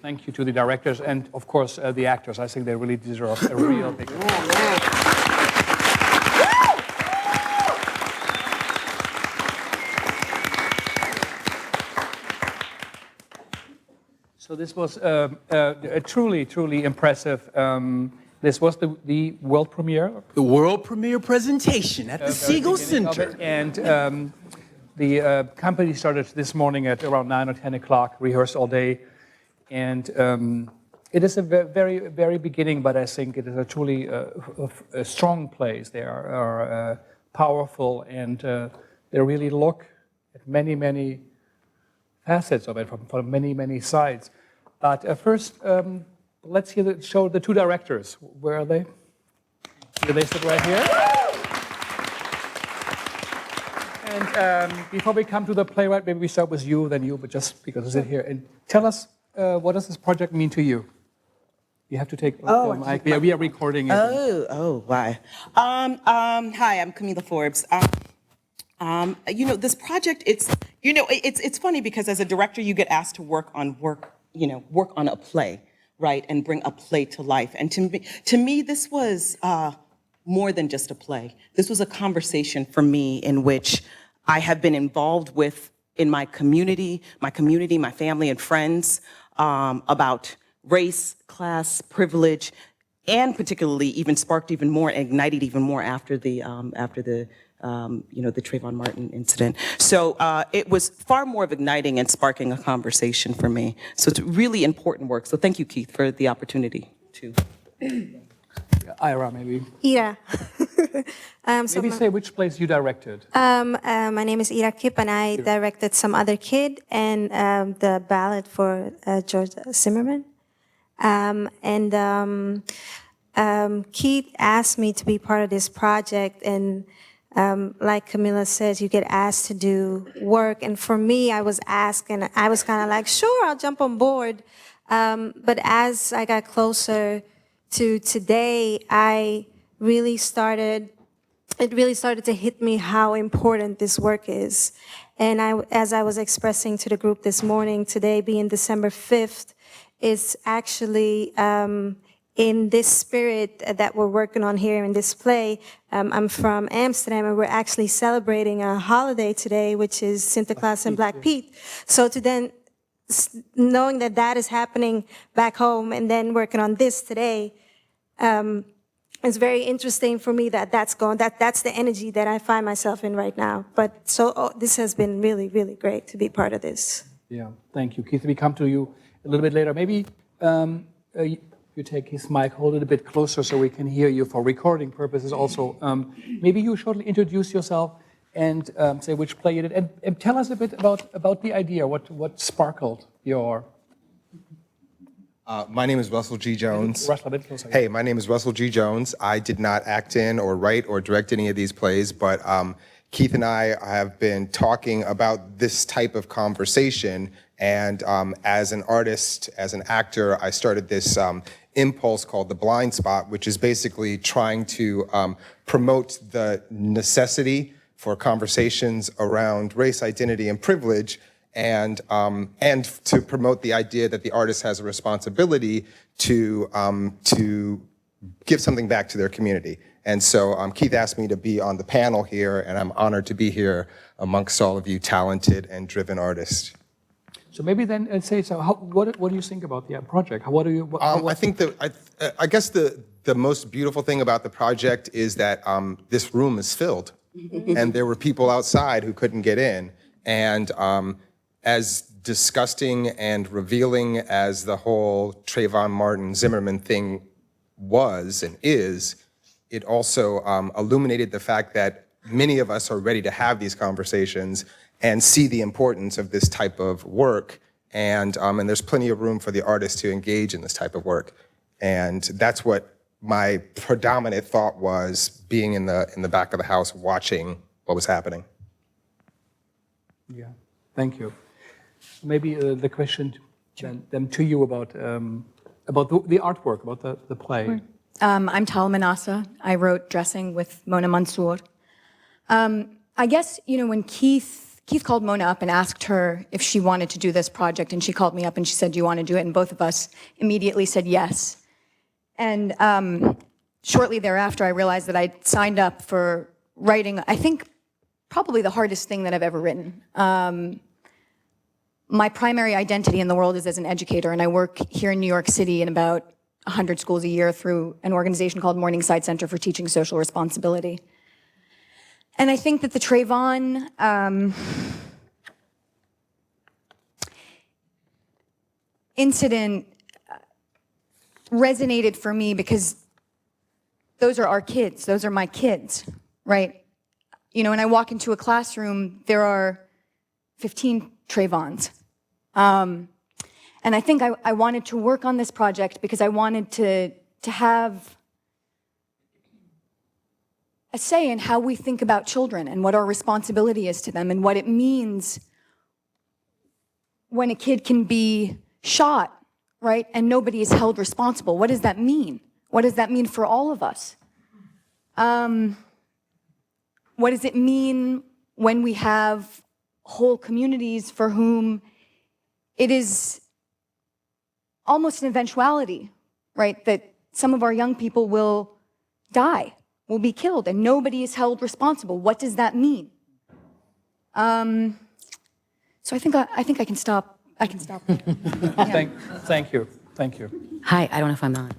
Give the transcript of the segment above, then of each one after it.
thank you to the directors and, of course, the actors. I think they really deserve a real big So this was a truly impressive. This was the world premiere. The world premiere presentation at the Siegel Center. And the company started this morning at around 9 or 10 o'clock, rehearsed all day. And it is a very, very beginning, but I think it is a truly a strong place. They are powerful, and they really look at many facets of it from many sides. But first, let's show the two directors. Where are they? Do they sit right here? And before we come to the playwright, maybe we start with you, then you, but just because you sit here. And tell us, what does this project mean to you? You have to take the mic. Yeah, we are recording it. Why? Hi, I'm Camila Forbes. This project, it's funny because as a director, you get asked to work on a play, right, and bring a play to life. And to me, this was more than just a play. This was a conversation for me in which I have been involved with in my community, my family and friends, about race, class, privilege, and particularly even sparked even more, ignited even more after the Trayvon Martin incident. So it was far more of igniting and sparking a conversation for me. So it's really important work. So thank you, Keith, for the opportunity to. Ira, maybe. Ira. Maybe say which plays you directed. My name is Ira Kip, and I directed Some Other Kid and the ballad for George Zimmerman. Keith asked me to be part of this project, and like Camila says, you get asked to do work. And for me, I was asked, and I was kind of like, sure, I'll jump on board. But as I got closer to today, it really started to hit me how important this work is. And as I was expressing to the group this morning, today being December 5th, is actually in this spirit that we're working on here in this play. I'm from Amsterdam, and we're actually celebrating a holiday today, which is Sinterklaas and Black Pete. So to then, knowing that is happening back home and then working on this today, it's very interesting for me that's the energy that I find myself in right now. But this has been really, really great to be part of this. Yeah, thank you. Keith, we come to you a little bit later. Maybe you take his mic, hold it a bit closer so we can hear you for recording purposes also. Maybe you shortly introduce yourself and say which play you did, and tell us a bit about the idea, what sparkled your... My name is Russell G. Jones. Hey, my name is Russell G. Jones. I did not act in or write or direct any of these plays, but Keith and I have been talking about this type of conversation, and as an artist, as an actor, I started this impulse called The Blind Spot, which is basically trying to promote the necessity for conversations around race, identity, and privilege, and to promote the idea that the artist has a responsibility to give something back to their community. And so Keith asked me to be on the panel here, and I'm honored to be here amongst all of you talented and driven artists. So maybe then say, so what do you think about the project? I think I guess the most beautiful thing about the project is that this room is filled, and there were people outside who couldn't get in. And as disgusting and revealing as the whole Trayvon Martin Zimmerman thing was and is, it also illuminated the fact that many of us are ready to have these conversations and see the importance of this type of work, and there's plenty of room for the artists to engage in this type of work. And that's what my predominant thought was, being in the back of the house watching what was happening. Yeah, thank you. Maybe the question then to you about the artwork, about the play. I'm Tala Manassah. I wrote Dressing with Mona Mansour. I guess, when Keith Keith called Mona up and asked her if she wanted to do this project, and she called me up and she said, "Do you want to do it?" And both of us immediately said yes. And shortly thereafter, I realized that I'd signed up for writing, I think, probably the hardest thing that I've ever written. My primary identity in the world is as an educator, and I work here in New York City in about 100 schools a year through an organization called Morningside Center for Teaching Social Responsibility. And I think that the Trayvon incident resonated for me because those are our kids, those are my kids, right? You know, when I walk into a classroom, there are 15 Trayvons. And I think I wanted to work on this project because I wanted to have a say in how we think about children and what our responsibility is to them and what it means when a kid can be shot, right, and nobody is held responsible. What does that mean? What does that mean for all of us? What does it mean when we have whole communities for whom it is almost an eventuality, right, that some of our young people will die, will be killed, and nobody is held responsible? What does that mean? So I think I can stop. I can stop. Yeah. Thank you. Thank you. Hi, I don't know if I'm on.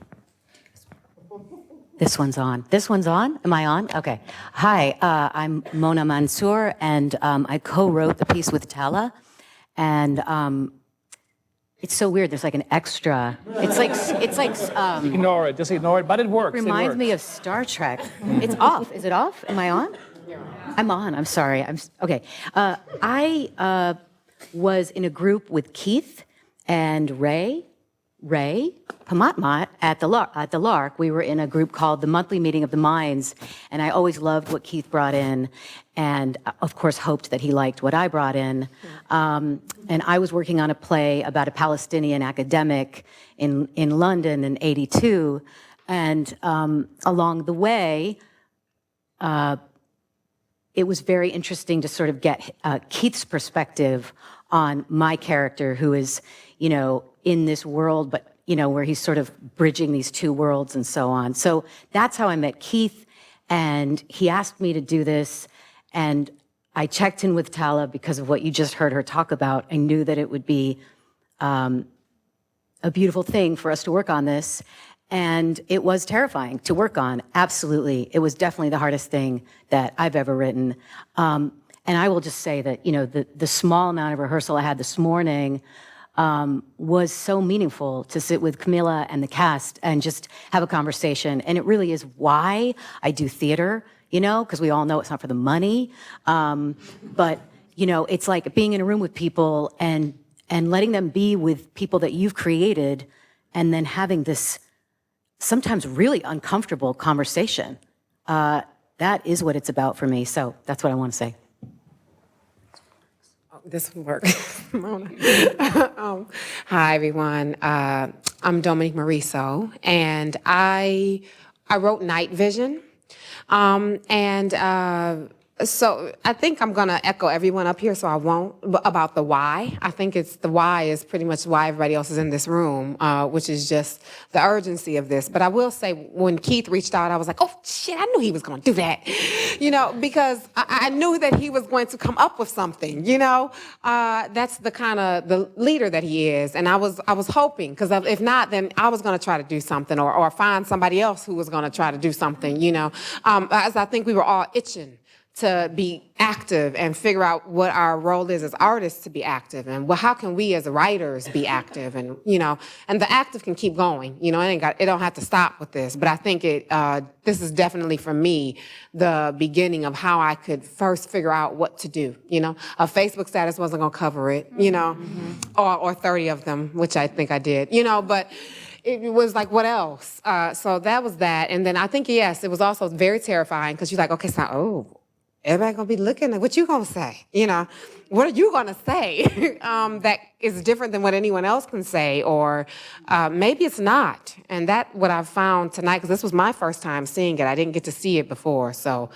This one's on. This one's on? Am I on? Okay. Hi, I'm Mona Mansour, and I co-wrote the piece with Tala. And it's so weird. There's like an extra. It's like. Ignore it. Just ignore it. But it works. Reminds me of Star Trek. It's off. Is it off? Am I on? I'm on. I'm sorry. Okay. I was in a group with Keith and Rey Pamatmat at the Lark. We were in a group called the Monthly Meeting of the Minds, and I always loved what Keith brought in, and of course hoped that he liked what I brought in. And I was working on a play about a Palestinian academic in London in '82, and along the way, it was very interesting to sort of get Keith's perspective on my character, who is, you know, in this world, but, you know, where he's sort of bridging these two worlds and so on. So that's how I met Keith, and he asked me to do this, and I checked in with Tala because of what you just heard her talk about. I knew that it would be a beautiful thing for us to work on this, and it was terrifying to work on, absolutely. It was definitely the hardest thing that I've ever written. And I will just say that, you know, the small amount of rehearsal I had this morning was so meaningful to sit with Camila and the cast and just have a conversation. And it really is why I do theater, you know, because we all know it's not for the money. But, you know, it's like being in a room with people and letting them be with people that you've created, and then having this sometimes really uncomfortable conversation. That is what it's about for me. So that's what I want to say. This will work. Hi, everyone. I'm Dominique Morisseau, and I wrote Night Vision. So I think I'm going to echo everyone up here, so I won't, about the why. I think it's the why is pretty much why everybody else is in this room, which is just the urgency of this. But I will say, when Keith reached out, I was like, oh, shit, I knew he was going to do that, you know, because I knew that he was going to come up with something, you know. That's the kind of the leader that he is. And I was hoping, because if not, then I was going to try to do something or find somebody else who was going to try to do something, you know, as I think we were all itching to be active and figure out what our role is as artists to be active, and how can we as writers be active, and, you know, and the active can keep going, you know, it don't have to stop with this, but I think this is definitely for me the beginning of how I could first figure out what to do, you know. A Facebook status wasn't gonna cover it, you know, or 30 of them, which I think I did, you know, but it was like, what else? So that was that, and then I think, yes, it was also very terrifying, because you're like, okay, so, everybody gonna be looking at what you gonna say, you know? What are you gonna say that is different than what anyone else can say, or maybe it's not. And that's what I've found tonight, because this was my first time seeing it. I didn't get to see it before, so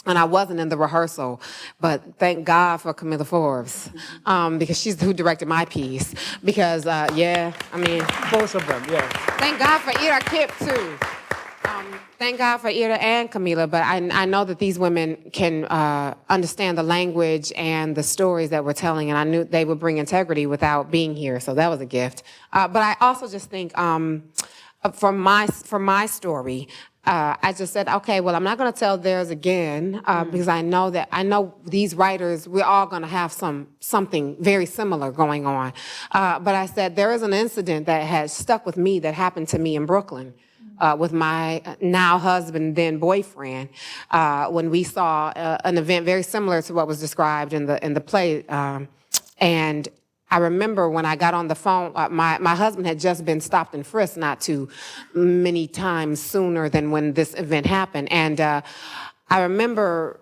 And I wasn't in the rehearsal, but thank God for Camilla Forbes, because she's who directed my piece. Because, Both of them, yeah. thank God for Ira Kip, too. Thank God for Ira and Camila, but I know that these women can understand the language and the stories that we're telling, and I knew they would bring integrity without being here, so that was a gift. But I also just think, from my story, I just said, okay, well, I'm not going to tell theirs again because I know these writers, we're all going to have something very similar going on. But I said there is an incident that has stuck with me that happened to me in Brooklyn with my now husband, then boyfriend, when we saw an event very similar to what was described in the play, and I remember when I got on the phone, my husband had just been stopped and frisked not too many times sooner than when this event happened. And I remember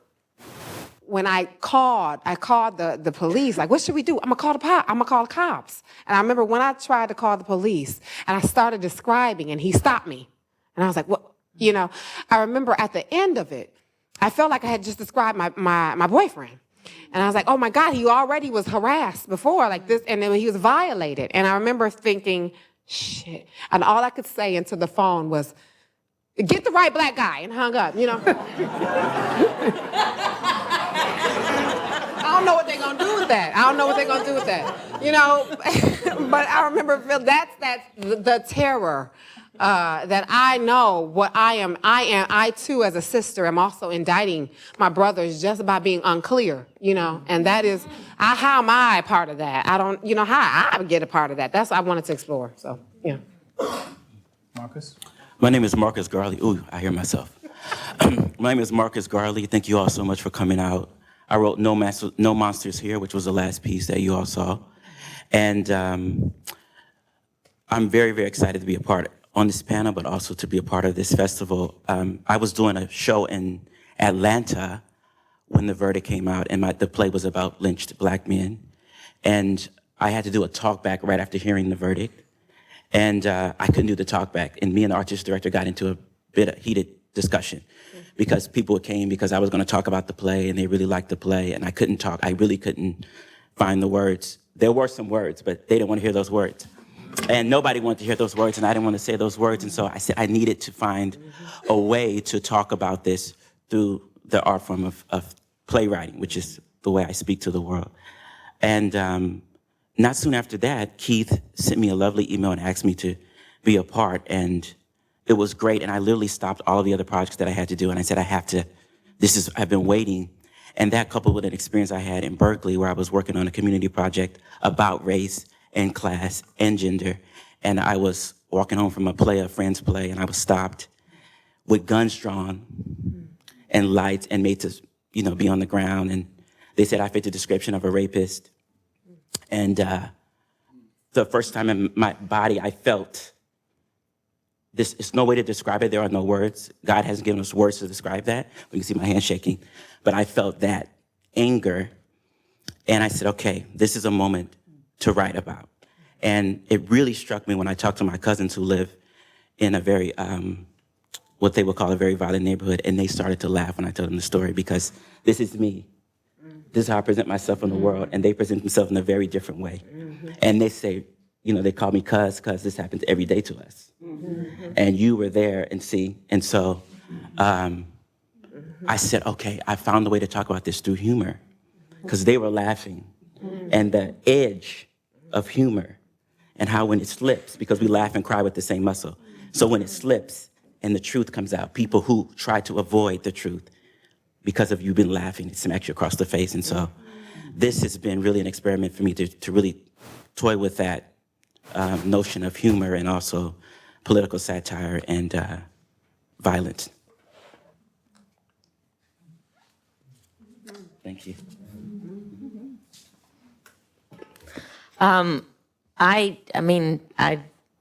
when I called the police, like, what should we do? I'm gonna call the cops. And I remember when I tried to call the police and I started describing and he stopped me. And I was like, what? You know, I remember at the end of it, I felt like I had just described my boyfriend. And I was like, oh my God, he already was harassed before like this, and then he was violated. And I remember thinking, shit. And all I could say into the phone was, get the right black guy, and hung up, you know. I don't know what they're gonna do with that. You know, but I remember that's the terror. That I know what I too, as a sister, am also indicting my brothers just by being unclear, you know, and that is, how am I a part of that? I don't, you know, how I get a part of that. That's what I wanted to explore, so, yeah. Marcus? My name is Marcus Gardley. Ooh, I hear myself. My name is Marcus Gardley. Thank you all so much for coming out. I wrote No Monsters Here, which was the last piece that you all saw. And I'm very, very excited to be a part on this panel, but also to be a part of this festival. I was doing a show in Atlanta when the verdict came out, and the play was about lynched black men. And I had to do a talk back right after hearing the verdict. And I couldn't do the talk back. And me and the artistic director got into a bit of heated discussion because people came because I was gonna talk about the play and they really liked the play, and I couldn't talk. I really couldn't find the words. There were some words, but they didn't wanna hear those words. And nobody wanted to hear those words, and I didn't want to say those words. And so I said I needed to find a way to talk about this through the art form of playwriting, which is the way I speak to the world. And not soon after that, Keith sent me a lovely email and asked me to be a part. And it was great. And I literally stopped all of the other projects that I had to do. And I said, I've been waiting. And that coupled with an experience I had in Berkeley where I was working on a community project about race and class and gender. And I was walking home from a friend's play, and I was stopped with guns drawn and lights and made to, you know, be on the ground. And they said I fit the description of a rapist. And the first time in my body, I felt this. It's no way to describe it. There are no words. God hasn't given us words to describe that. You can see my hand shaking. But I felt that anger. And I said, okay, this is a moment to write about. And it really struck me when I talked to my cousins who live in a very, what they would call a very violent neighborhood, and they started to laugh when I told them the story because this is me. This is how I present myself in the world, and they present themselves in a very different way. And they say, you know, they call me cuz this happens every day to us. And you were there and see, and so I said, okay, I found a way to talk about this through humor because they were laughing. And the edge of humor and how when it slips, because we laugh and cry with the same muscle. So when it slips and the truth comes out, people who try to avoid the truth because of you been laughing, it smacks you across the face. And so this has been really an experiment for me to really toy with that notion of humor and also political satire and violence. Thank you.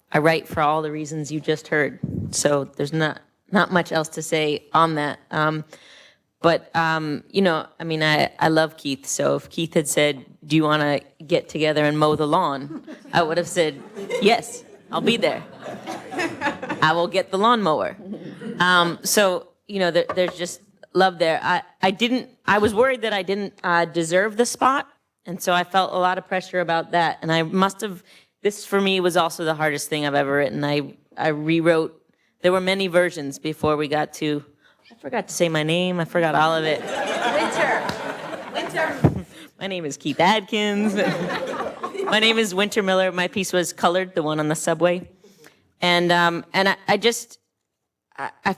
I write for all the reasons you just heard, so there's not much else to say on that. I love Keith, so if Keith had said, do you want to get together and mow the lawn? I would have said, yes, I'll be there. I will get the lawnmower. There's just love there. I was worried that I didn't deserve the spot, and so I felt a lot of pressure about that. And I must have, this for me was also the hardest thing I've ever written. I rewrote, there were many versions before we got to, I forgot to say my name, I forgot all of it. Winter. My name is Keith Adkins. My name is Winter Miller. My piece was Colored, the one on the subway. And I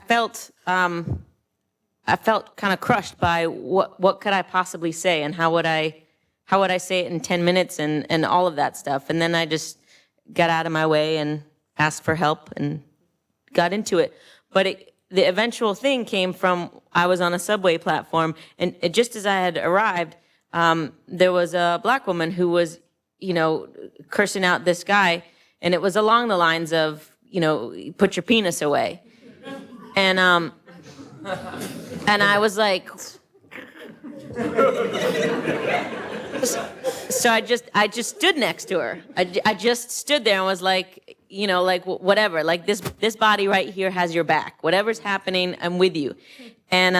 felt kind of crushed by what could I possibly say, and how would I say it in 10 minutes and all of that stuff. And then I just got out of my way and asked for help and got into it. But the eventual thing came from, I was on a subway platform, and just as I had arrived, there was a black woman who was, cursing out this guy, and it was along the lines of, put your penis away. And I was like, so I just stood next to her. I just stood there and was like, whatever, like this body right here has your back. Whatever's happening, I'm with you. And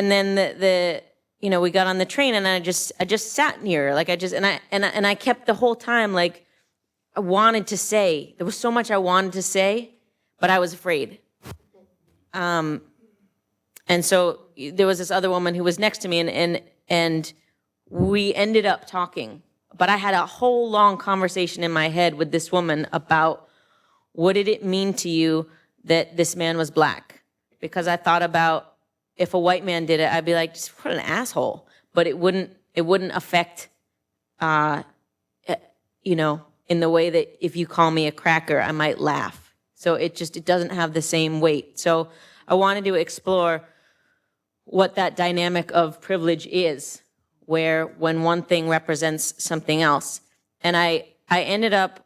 then we got on the train, and I just sat near her, like I kept the whole time, like, I wanted to say, there was so much I wanted to say, but I was afraid. And so there was this other woman who was next to me, and we ended up talking. But I had a whole long conversation in my head with this woman about, what did it mean to you that this man was black? Because I thought about, if a white man did it, I'd be like, just what an asshole. But it wouldn't affect, in the way that if you call me a cracker, I might laugh. So it doesn't have the same weight. So I wanted to explore what that dynamic of privilege is, where when one thing represents something else. And I ended up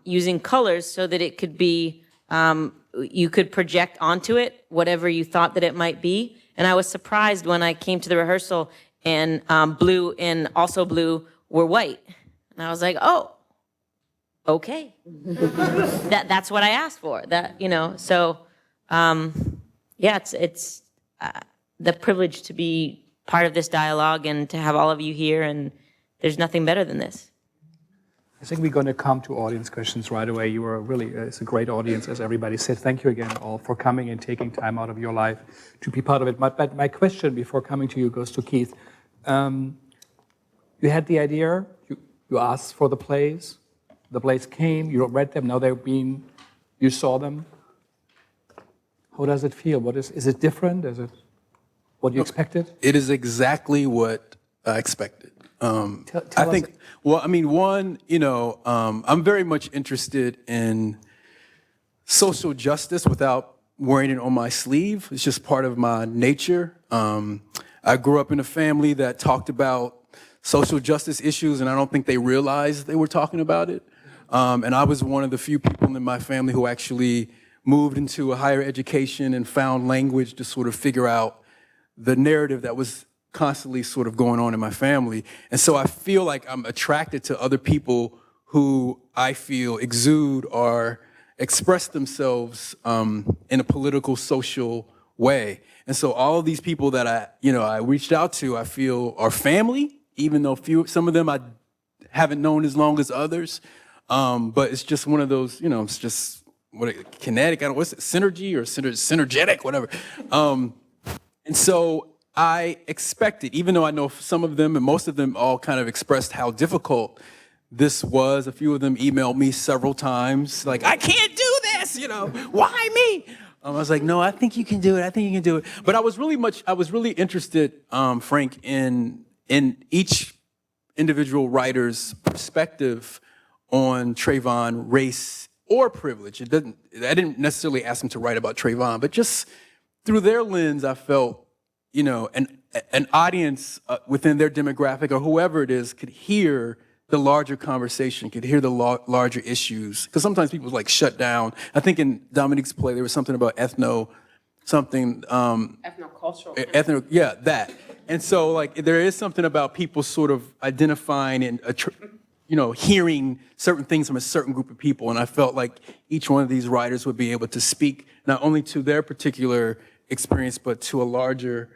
using colors so that it could be, you could project onto it whatever you thought that it might be. And I was surprised when I came to the rehearsal and blue and also blue were white. And I was like, oh, okay. That's what I asked for. So it's the privilege to be part of this dialogue and to have all of you here, and there's nothing better than this. I think we're going to come to audience questions right away. You were really, it's a great audience, as everybody said. Thank you again all for coming and taking time out of your life to be part of it. But my question before coming to you goes to Keith. You had the idea, you asked for the plays came, you read them, now you saw them. How does it feel? Is it different? Is it what you expected? It is exactly what I expected. I think, I'm very much interested in social justice without wearing it on my sleeve. It's just part of my nature. I grew up in a family that talked about social justice issues, and I don't think they realized they were talking about it. And I was one of the few people in my family who actually moved into a higher education and found language to sort of figure out the narrative that was constantly sort of going on in my family. And so I feel like I'm attracted to other people who I feel exude or express themselves in a political, social way. And so all of these people that I reached out to, I feel are family, even though some of them I haven't known as long as others. But it's just one of those, it's just kinetic, what's it, synergy or synergetic, whatever. And so I expected, even though I know some of them and most of them all kind of expressed how difficult this was. A few of them emailed me several times, like, I can't do this, why me? I was like, no, I think you can do it. But I was really interested, Frank, in each individual writer's perspective on Trayvon, race, or privilege. I didn't necessarily ask them to write about Trayvon, but just through their lens, I felt, an audience within their demographic or whoever it is could hear the larger conversation, could hear the larger issues. Because sometimes people like shut down. I think in Dominique's play, there was something about ethnocultural. That. And so like there is something about people sort of identifying and hearing certain things from a certain group of people. And I felt like each one of these writers would be able to speak not only to their particular experience, but to a larger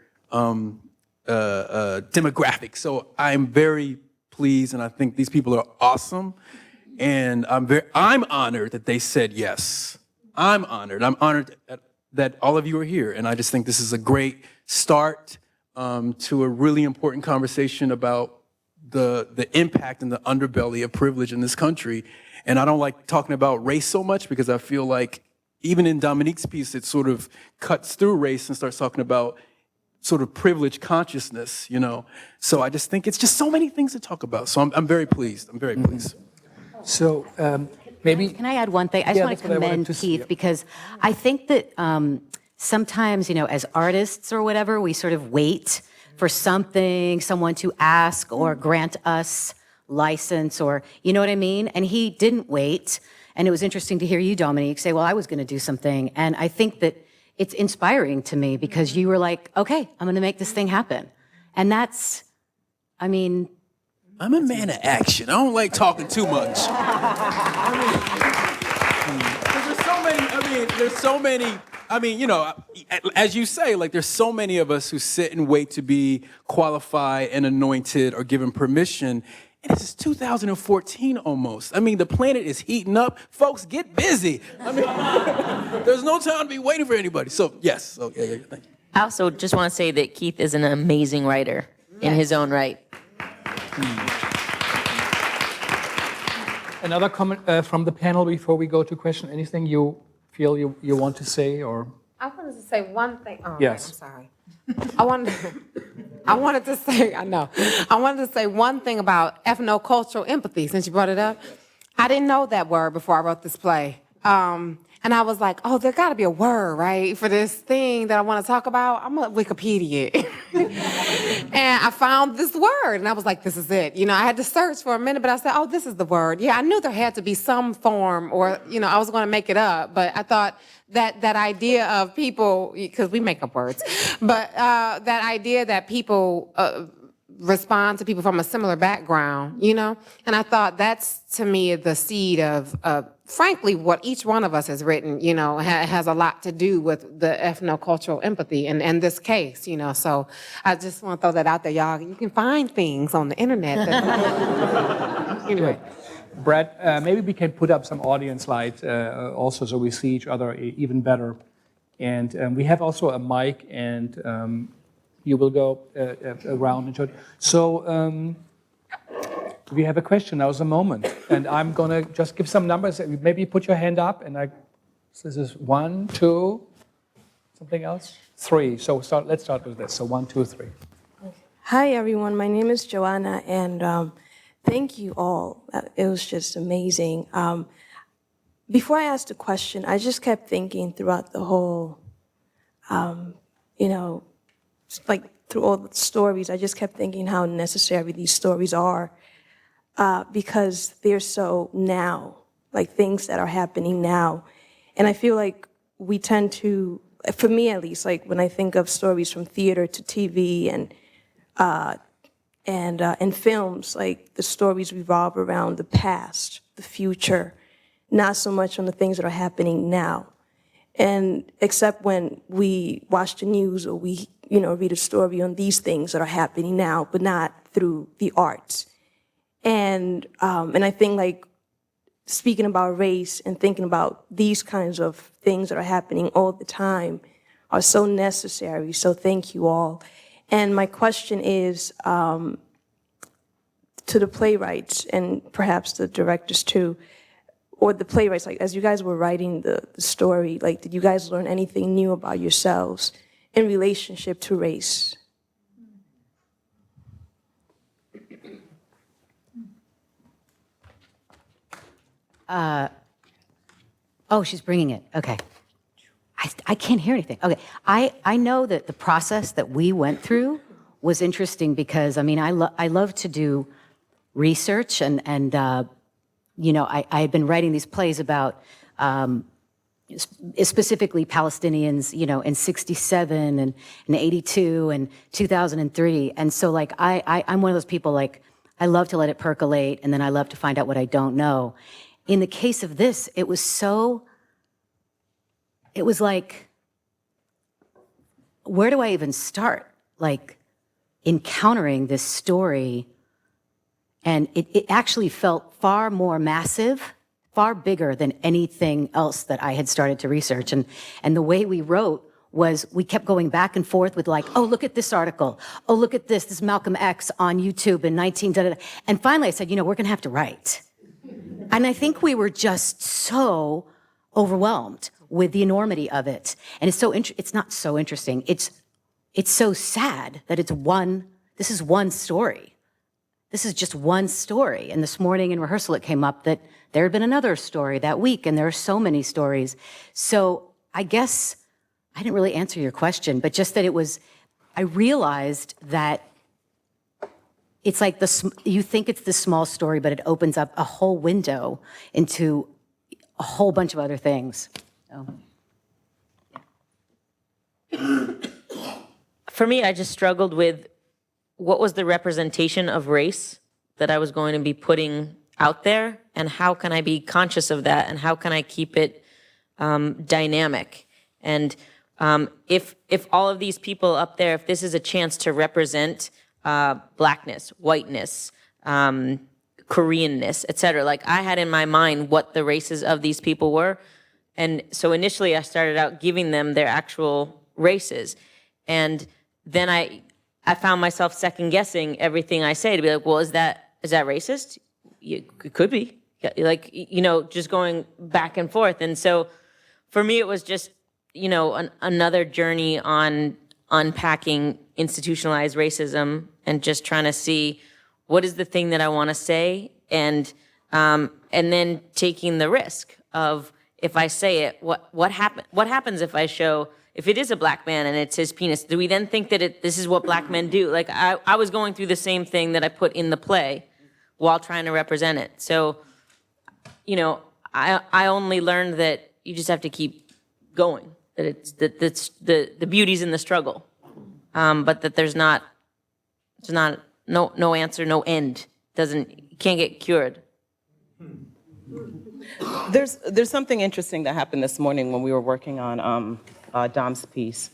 demographic. So I'm very pleased, and I think these people are awesome. And I'm honored that they said yes. I'm honored. I'm honored that all of you are here. And I just think this is a great start to a really important conversation about the impact and the underbelly of privilege in this country. And I don't like talking about race so much because I feel like even in Dominique's piece, it sort of cuts through race and starts talking about sort of privilege consciousness, you know. So I just think it's just so many things to talk about. So I'm very pleased. I'm very pleased. So maybe... Can I add one thing? I just want to commend Keith because I think that sometimes, you know, as artists or whatever, we sort of wait for someone to ask or grant us license or, you know what I mean? And he didn't wait. And it was interesting to hear you, Dominique, say, well, I was going to do something. And I think that it's inspiring to me because you were like, okay, I'm going to make this thing happen. And that's, I mean... I'm a man of action. I don't like talking too much. There's so many, you know, as you say, like there's so many of us who sit and wait to be qualified and anointed or given permission. And this is 2014 almost. I mean, the planet is heating up. Folks, get busy. I mean, there's no time to be waiting for anybody. So, yes. So, yeah, thank you. I also just want to say that Keith is an amazing writer in his own right. Another comment from the panel before we go to question. Anything you feel you want to say or? I wanted to say one thing. Oh, yes. I'm sorry. I wanted to say one thing about ethnocultural empathy, since you brought it up. I didn't know that word before I wrote this play. And I was like, oh, there got to be a word, right, for this thing that I want to talk about. I'm going to Wikipedia it. And I found this word, and I was like, this is it. You know, I had to search for a minute, but I said, oh, this is the word. Yeah, I knew there had to be some form, or, you know, I was going to make it up, but I thought that idea of people, because we make up words, but that idea that people respond to people from a similar background, you know? And I thought that's, to me, the seed of frankly, what each one of us has written, you know, has a lot to do with the ethnocultural empathy in this case, you know. So I just want to throw that out there, y'all. You can find things on the internet. Anyway. Brad, maybe we can put up some audience lights also so we see each other even better. And we have also a mic, and you will go around and show. So if you have a question, now's the moment. And I'm going to just give some numbers. Maybe put your hand up. And so this is 1, 2, something else? 3. So let's start with this. So 1, 2, 3. Hi, everyone. My name is Joanna, and thank you all. It was just amazing. Before I asked the question, I just kept thinking throughout the whole, you know, like through all the stories, I just kept thinking how necessary these stories are. Because they're so now, like things that are happening now. And I feel like we tend to, for me at least, like when I think of stories from theater to TV and films, like the stories revolve around the past, the future, not so much on the things that are happening now. And except when we watch the news or we, you know, read a story on these things that are happening now, but not through the arts. And I think, like, speaking about race and thinking about these kinds of things that are happening all the time are so necessary. So thank you all. And my question is to the playwrights and perhaps the directors too, or the playwrights, like as you guys were writing the story, like did you guys learn anything new about yourselves in relationship to race? Oh, she's bringing it. Okay. I can't hear anything. Okay. I know that the process that we went through was interesting because, I mean, I love to do research and you know, I had been writing these plays about specifically Palestinians, you know, in 67 and in 82 and 2003. And so, like, I'm one of those people, like, I love to let it percolate, and then I love to find out what I don't know. In the case of this, it was like where do I even start? Like, encountering this story, and it actually felt far more massive, far bigger than anything else that I had started to research. And the way we wrote was we kept going back and forth with like, oh, look at this article. Oh, look at this Malcolm X on YouTube in 19 da, da, da. And finally I said, we're gonna have to write. And I think we were just so overwhelmed with the enormity of it. And it's not so interesting. It's so sad that this is one story. This is just one story. And this morning in rehearsal, it came up that there had been another story that week, and there are so many stories. So I guess I didn't really answer your question, but just that I realized that it's like you think it's this small story, but it opens up a whole window into a whole bunch of other things. So, yeah. For me, I just struggled with what was the representation of race that I was going to be putting out there, and how can I be conscious of that, and how can I keep it dynamic? And if all of these people up there, if this is a chance to represent blackness, whiteness, Koreanness, et cetera, like I had in my mind what the races of these people were. And so initially I started out giving them their actual races. And then I found myself second guessing everything I say, to be like, well, is that racist? It could be. Like, just going back and forth. And so for me, it was just, another journey on unpacking institutionalized racism and just trying to see what is the thing that I want to say, and then taking the risk of, if I say it, what happens if I show, if it is a black man and it's his penis, do we then think that this is what black men do? Like I was going through the same thing that I put in the play while trying to represent it. So, I only learned that you just have to keep going, that the beauty's in the struggle, but that there's no answer, no end. You can't get cured. There's something interesting that happened this morning when we were working on Dom's piece,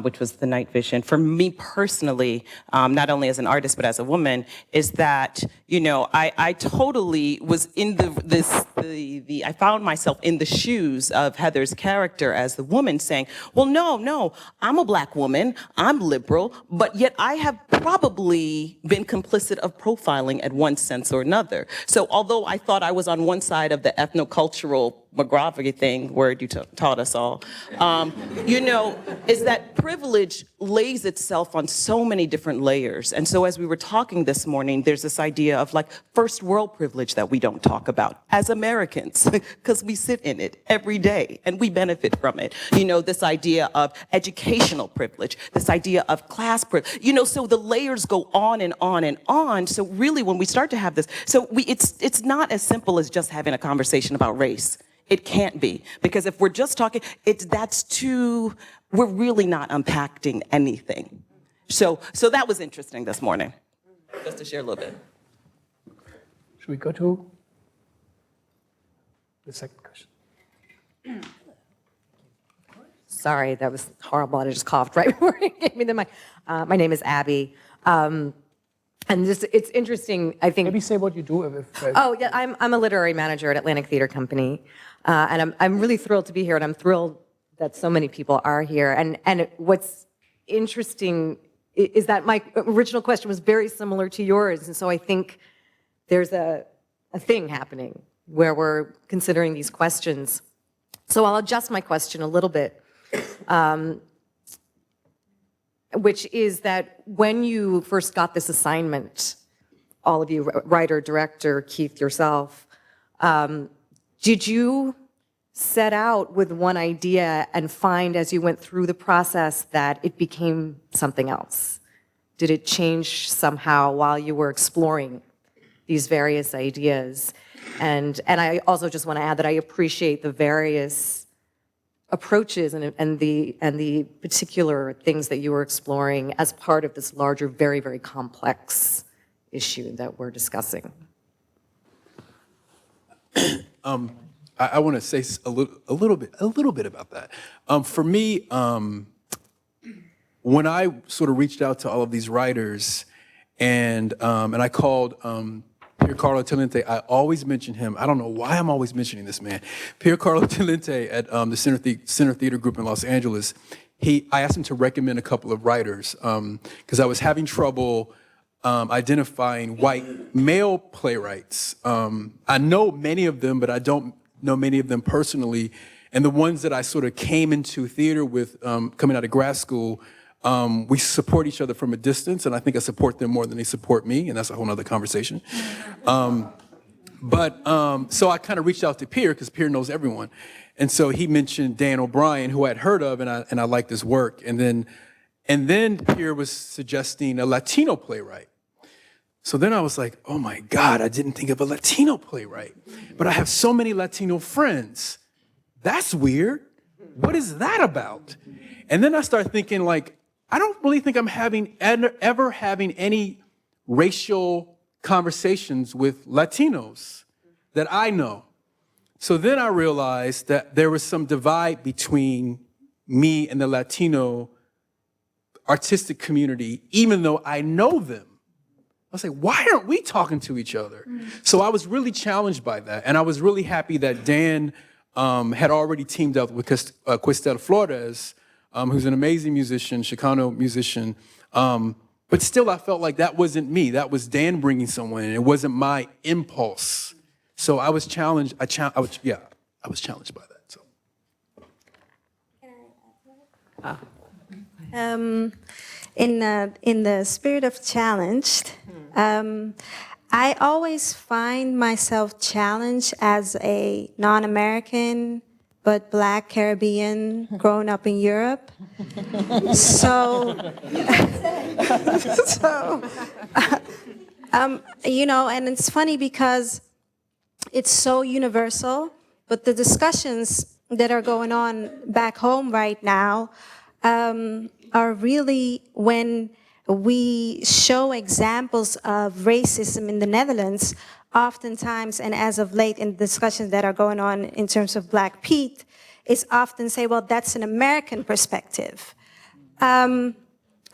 which was the night vision. For me personally, not only as an artist but as a woman, is that I totally was in I found myself in the shoes of Heather's character as the woman, saying, well, no, I'm a black woman, I'm liberal, but yet I have probably been complicit of profiling at one sense or another. So although I thought I was on one side of the ethnocultural McGraw thing, word you taught us all, is that privilege lays itself on so many different layers. And so as we were talking this morning, there's this idea of like first world privilege that we don't talk about as Americans, because we sit in it every day and we benefit from it. This idea of educational privilege, this idea of class privilege, so the layers go on and on and on. So really when we start to have this, it's not as simple as just having a conversation about race. It can't be, because if we're just talking, we're really not unpacking anything. So that was interesting this morning, just to share a little bit. Should we go to the second question? Sorry, that was horrible. I just coughed right before you gave me the mic. My name is Abby. And it's interesting, I think. Maybe say what you do. Oh, yeah, I'm a literary manager at Atlantic Theatre Company. And I'm really thrilled to be here, and I'm thrilled that so many people are here. And what's interesting is that my original question was very similar to yours, and so I think there's a thing happening where we're considering these questions. So I'll adjust my question a little bit, which is that when you first got this assignment, all of you, writer, director, Keith, yourself, did you set out with one idea and find as you went through the process that it became something else? Did it change somehow while you were exploring these various ideas? And I also just want to add that I appreciate the various approaches and the particular things that you were exploring as part of this larger, very, very complex issue that we're discussing. I want to say a little bit about that. For me, when I sort of reached out to all of these writers, and I called Piercarlo Talente. I always mention him. I don't know why I'm always mentioning this man. Piercarlo Talente at the Center Theatre Group in Los Angeles. I asked him to recommend a couple of writers because I was having trouble identifying white male playwrights. I know many of them, but I don't know many of them personally. And the ones that I sort of came into theater with coming out of grad school, we support each other from a distance, and I think I support them more than they support me, and that's a whole nother conversation. So I kind of reached out to Pierre, because Pierre knows everyone. And so he mentioned Dan O'Brien, who I'd heard of, and I liked his work. And then Pierre was suggesting a Latino playwright. So then I was like, oh my God, I didn't think of a Latino playwright. But I have so many Latino friends. That's weird. What is that about? And then I started thinking, like, I don't really think I'm ever having any racial conversations with Latinos that I know. So then I realized that there was some divide between me and the Latino artistic community, even though I know them. I was like, why aren't we talking to each other? So I was really challenged by that. And I was really happy that Dan had already teamed up with Quetzal Flores, who's an amazing musician, Chicano musician. But still, I felt like that wasn't me. That was Dan bringing someone in. It wasn't my impulse. So I was challenged. I was challenged by that. So. In the spirit of challenged, I always find myself challenged as a non-American but Black Caribbean growing up in Europe. You know, and it's funny because it's so universal, but the discussions that are going on back home right now are really when we show examples of racism in the Netherlands, oftentimes, and as of late in discussions that are going on in terms of Black Pete, it's often say, well, that's an American perspective. And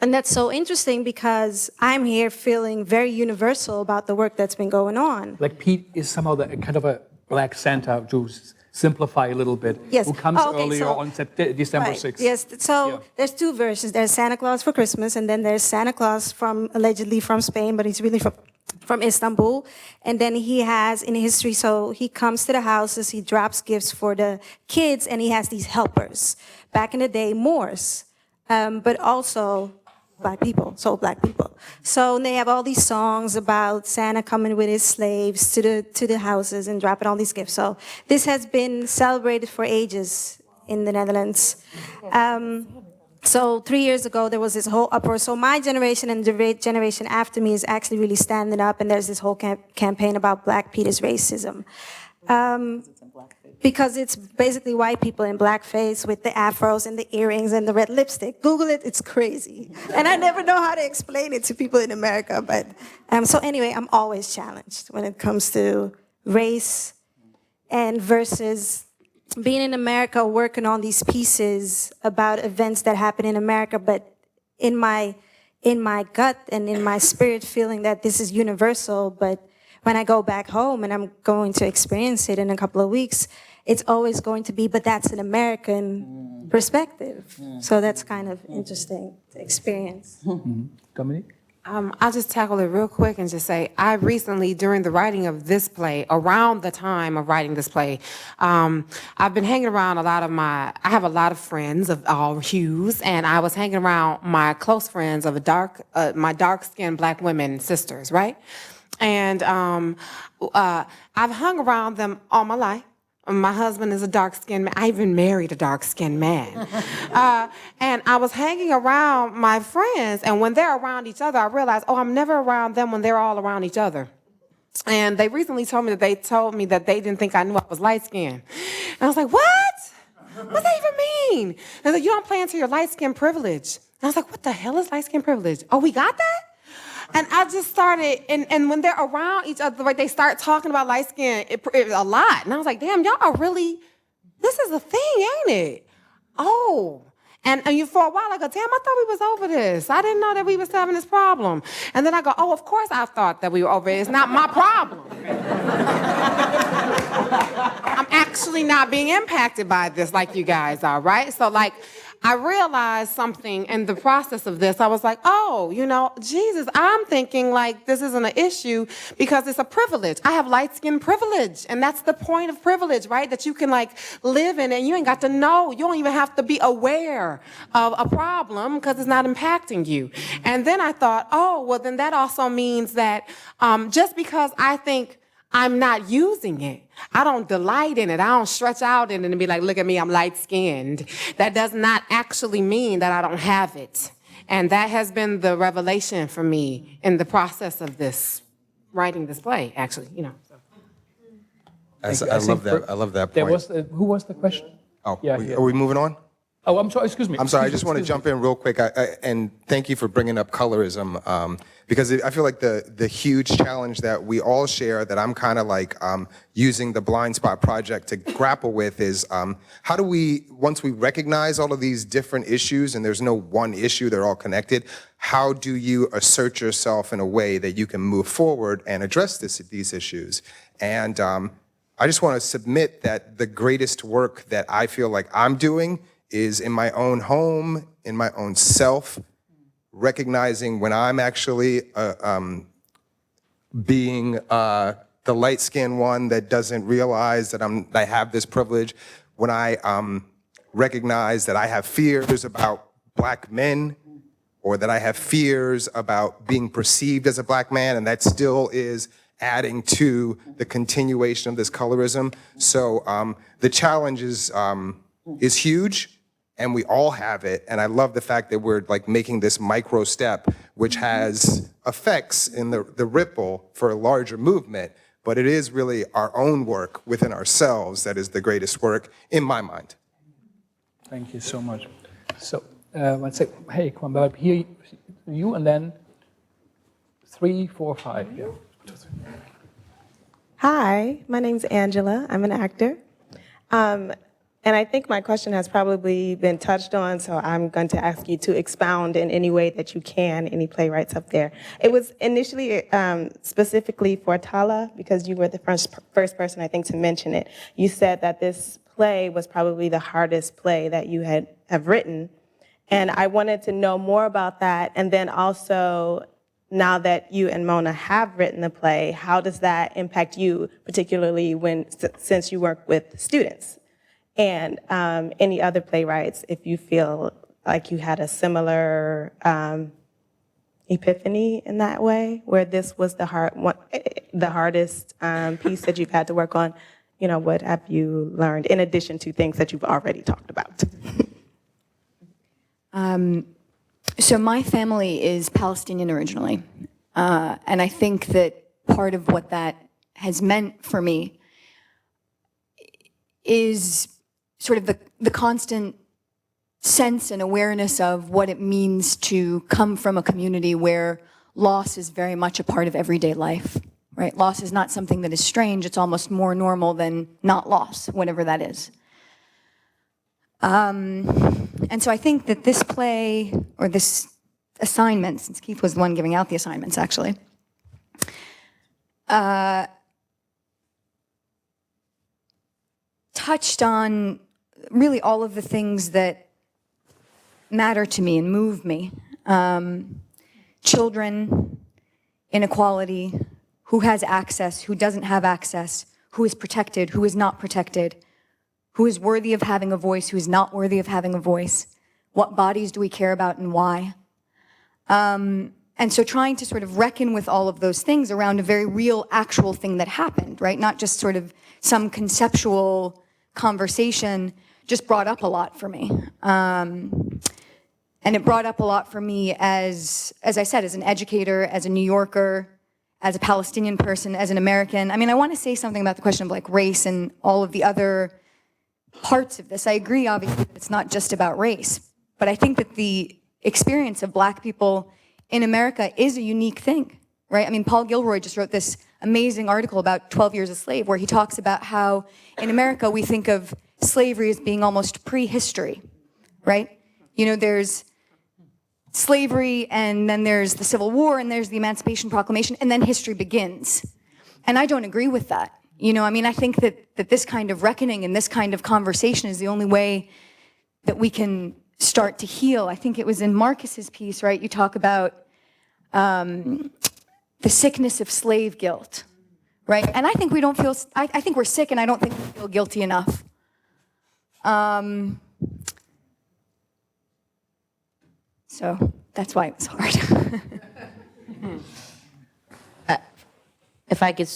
that's so interesting because I'm here feeling very universal about the work that's been going on. Like Pete is somehow kind of a Black Santa, to simplify a little bit, yes. who comes earlier on December right. 6th. Yes, so there's two versions. There's Santa Claus for Christmas, and then there's Santa Claus allegedly from Spain, but he's really from Istanbul. And then he has in history, so he comes to the houses, he drops gifts for the kids, and he has these helpers. Back in the day, Moors, but also Black people. So they have all these songs about Santa coming with his slaves to the houses and dropping all these gifts. So this has been celebrated for ages in the Netherlands. So 3 years ago, there was this whole uproar. So my generation and the generation after me is actually really standing up, and there's this whole campaign about Black Pete is racism. Because it's basically white people in blackface with the afros and the earrings and the red lipstick. Google it, it's crazy. And I never know how to explain it to people in America. But so anyway, I'm always challenged when it comes to race and versus being in America, working on these pieces about events that happen in America, but in my gut and in my spirit feeling that this is universal, but when I go back home and I'm going to experience it in a couple of weeks, it's always going to be, but that's an American perspective. So that's kind of interesting to experience. Dominique? I'll just tackle it real quick and just say, I recently, during the writing of this play, around the time of writing this play, I've been hanging around I have a lot of friends of all hues, and I was hanging around my close friends of my dark-skinned Black women sisters, right? And I've hung around them all my life. My husband is a dark-skinned man. I even married a dark-skinned man. And I was hanging around my friends, and when they're around each other, I realized, I'm never around them when they're all around each other. And they recently told me that they didn't think I knew I was light-skinned. And I was like, what? What does that even mean? And they're like, you don't play into your light-skin privilege. And I was like, what the hell is light-skin privilege? Oh, we got that? And I just started, and when they're around each other, like, they start talking about light skin a lot. And I was like, damn, y'all are really, this is a thing, ain't it? Oh. And you for a while, I go, damn, I thought we was over this. I didn't know that we was having this problem. And then I go, oh, of course I thought that we were over it. It's not my problem. I'm actually not being impacted by this like you guys are, right? So like, I realized something in the process of this. I was like, oh, you know, Jesus, I'm thinking like this isn't an issue because it's a privilege. I have light skin privilege. And that's the point of privilege, right? That you can like live in and you ain't got to know. You don't even have to be aware of a problem because it's not impacting you. And then I thought, oh, well, then that also means that just because I think I'm not using it, I don't delight in it, I don't stretch out in it and be like, look at me, I'm light-skinned. That does not actually mean that I don't have it. And that has been the revelation for me in the process of this, writing this play, actually, you know. I love that point. Who was the question? Oh, Yeah, are we moving on? Oh, I'm sorry, excuse me. I'm sorry, I just want to jump in real quick, and thank you for bringing up colorism, because I feel like the huge challenge that we all share, that I'm kind of like using the Blind Spot Project to grapple with is, how do we, once we recognize all of these different issues, and there's no one issue, they're all connected, how do you assert yourself in a way that you can move forward and address these issues? And I just want to submit that the greatest work that I feel like I'm doing is in my own home, in my own self, recognizing when I'm actually being the light-skinned one that doesn't realize that I have this privilege, when I recognize that I have fears about black men, or that I have fears about being perceived as a black man, and that still is adding to the continuation of this colorism. So the challenge is huge, and we all have it. And I love the fact that we're like making this micro step, which has effects in the ripple for a larger movement. But it is really our own work within ourselves that is the greatest work in my mind. Thank you so much. So let's say, hey, come on, here, you, and then 3, 4, 5. Yeah. Hi, my name's Angela. I'm an actor. And I think my question has probably been touched on, so I'm going to ask you to expound in any way that you can, any playwrights up there. It was initially specifically for Tala, because you were the first person, I think, to mention it. You said that this play was probably the hardest play that you have written. And I wanted to know more about that. And then also, now that you and Mona have written the play, how does that impact you, particularly since you work with students? And any other playwrights, if you feel like you had a similar epiphany in that way, where this was the hardest piece that you've had to work on, you know, what have you learned in addition to things that you've already talked about? So my family is Palestinian originally, and I think that part of what that has meant for me is sort of the constant sense and awareness of what it means to come from a community where loss is very much a part of everyday life, right? Loss is not something that is strange, it's almost more normal than not loss, whatever that is. And so I think that this play, or this assignment, since Keith was the one giving out the assignments actually, touched on really all of the things that matter to me and move me. Children, inequality, who has access, who doesn't have access, who is protected, who is not protected, who is worthy of having a voice, who is not worthy of having a voice, what bodies do we care about and why. And so trying to sort of reckon with all of those things around a very real, actual thing that happened, right? Not just sort of some conceptual conversation, just brought up a lot for me. And it brought up a lot for me as I said, as an educator, as a New Yorker, as a Palestinian person, as an American. I mean, I want to say something about the question of like race and all of the other parts of this. I agree, obviously, that it's not just about race, but I think that the experience of Black people in America is a unique thing, right? I mean, Paul Gilroy just wrote this amazing article about 12 Years a Slave, where he talks about how in America we think of slavery as being almost prehistory, right? You know, there's slavery, and then there's the Civil War, and there's the Emancipation Proclamation, and then history begins. And I don't agree with that. You know, I mean, I think that this kind of reckoning and this kind of conversation is the only way that we can start to heal. I think it was in Marcus's piece, right? You talk about the sickness of slave guilt, right? And I think we don't feel, I think we're sick, and I don't think we feel guilty enough. So that's why it was hard. If I could,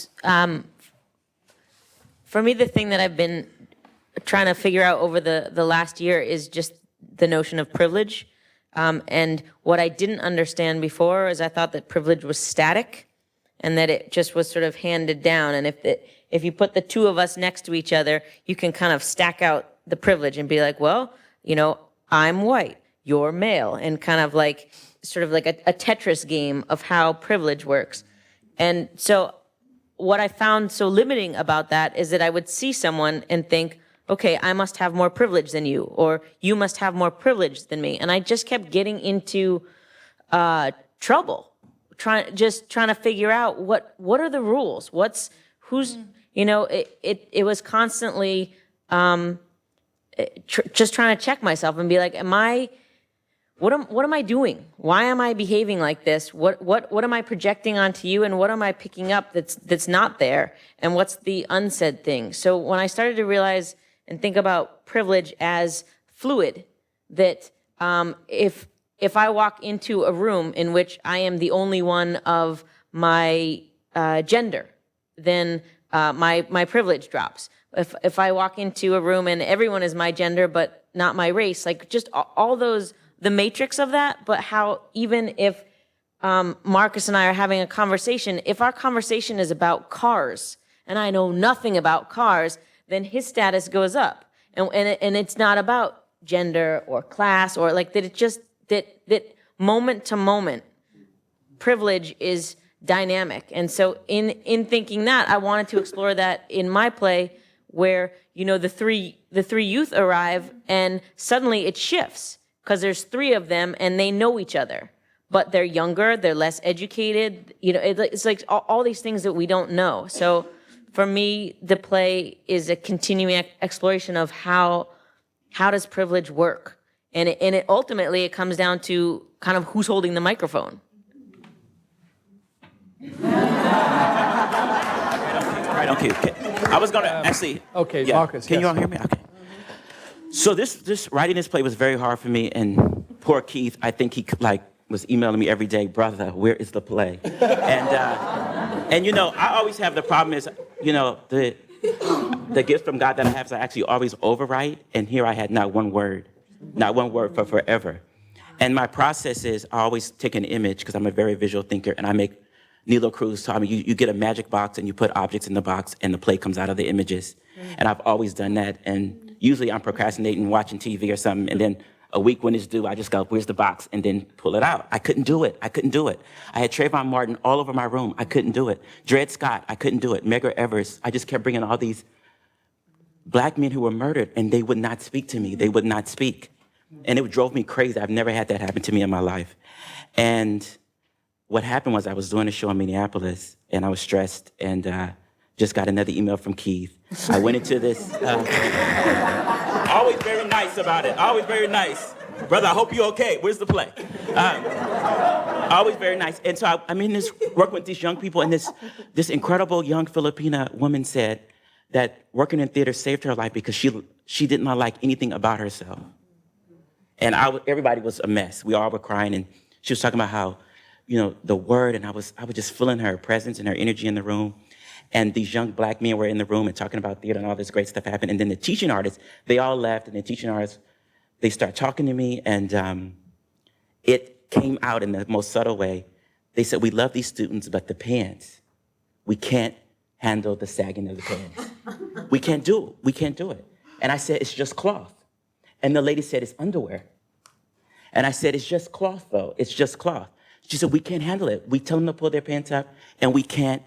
for me, the thing that I've been trying to figure out over the last year is just the notion of privilege. And what I didn't understand before is I thought that privilege was static and that it just was sort of handed down. And if you put the two of us next to each other, you can kind of stack out the privilege and be like, well, you know, I'm white, you're male, and kind of like sort of like a Tetris game of how privilege works. And so what I found so limiting about that is that I would see someone and think, okay, I must have more privilege than you, or you must have more privilege than me. And I just kept getting into trouble, trying to figure out what are the rules? You know, it was constantly just trying to check myself and be like, what am I doing? Why am I behaving like this? What am I projecting onto you, and what am I picking up that's not there? And what's the unsaid thing? So when I started to realize and think about privilege as fluid, that if I walk into a room in which I am the only one of my gender, then my privilege drops. If I walk into a room and everyone is my gender but not my race, like just all those, the matrix of that, but how even if Marcus and I are having a conversation, if our conversation is about cars and I know nothing about cars, then his status goes up. And it's not about gender or class or like that. It just, that moment to moment privilege is dynamic. And so in thinking that, I wanted to explore that in my play where, you know, the three youth arrive and suddenly it shifts because there's three of them and they know each other, but they're younger, they're less educated. You know, it's like all these things that we don't know. So for me, the play is a continuing exploration of how does privilege work? And it ultimately, it comes down to kind of who's holding the microphone. Right, okay. I was gonna actually. Okay, yeah. Marcus. Can you all hear me? Okay. So this writing this play was very hard for me, and poor Keith, I think he was emailing me every day, brother, where is the play? And you know, I always have the problem is, you know, the gift from God that I have is I actually always overwrite, and here I had not one word for forever. And my process is I always take an image because I'm a very visual thinker, and I make. Nilo Cruz taught me, you get a magic box and you put objects in the box and the play comes out of the images. And I've always done that. And usually I'm procrastinating, watching TV or something, and then a week when it's due, I just go, where's the box? And then pull it out. I couldn't do it. I had Trayvon Martin all over my room. I couldn't do it. Dred Scott, I couldn't do it. Medgar Evers, I just kept bringing all these black men who were murdered, and they would not speak to me. They would not speak. And it drove me crazy. I've never had that happen to me in my life. And what happened was I was doing a show in Minneapolis, and I was stressed, and just got another email from Keith. I went into this, always very nice about it, always very nice. Brother, I hope you're okay. Where's the play? Always very nice. And so I'm in this, working with these young people, and this incredible young Filipina woman said that working in theater saved her life because she did not like anything about herself. And everybody was a mess. We all were crying, and she was talking about how, you know, the word, and I was just feeling her presence and her energy in the room. And these young black men were in the room and talking about theater, and all this great stuff happened. And then the teaching artists, they all left, and the teaching artists, they start talking to me, and it came out in the most subtle way. They said, we love these students, but the pants, we can't handle the sagging of the pants. We can't do it. And I said, it's just cloth. And the lady said, it's underwear. And I said, it's just cloth, though. It's just cloth. She said, we can't handle it. We tell them to pull their pants up, and we can't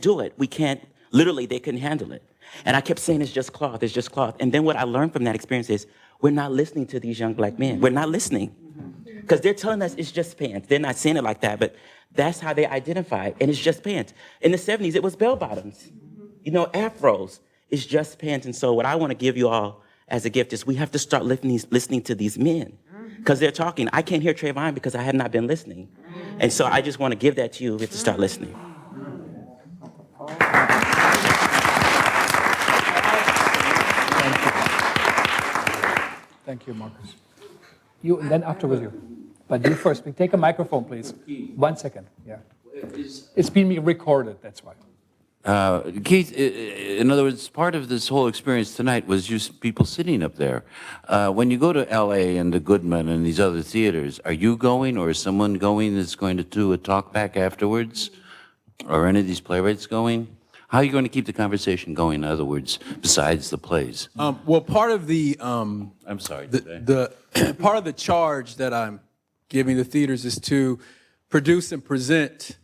do it. We can't, literally, they couldn't handle it. And I kept saying, it's just cloth, it's just cloth. And then what I learned from that experience is, we're not listening to these young black men. We're not listening. Because they're telling us it's just pants. They're not saying it like that, but that's how they identify it, and it's just pants. In the 70s, it was bell bottoms. You know, afros. It's just pants. And so what I want to give you all as a gift is we have to start listening to these men. Because they're talking. I can't hear Trayvon because I have not been listening. And so I just want to give that to you. We have to start listening. Thank you, Marcus. You, and then afterwards you. But you first. Take a microphone, please. 1 second. Yeah. It's being recorded, that's why. Keith, in other words, part of this whole experience tonight was just people sitting up there. When you go to LA and the Goodman and these other theaters, are you going or is someone going that's going to do a talk back afterwards? Or any of these playwrights going? How are you going to keep the conversation going, in other words, besides the plays? Well, part of the I'm sorry. the part of the charge that I'm giving the theaters is to produce and present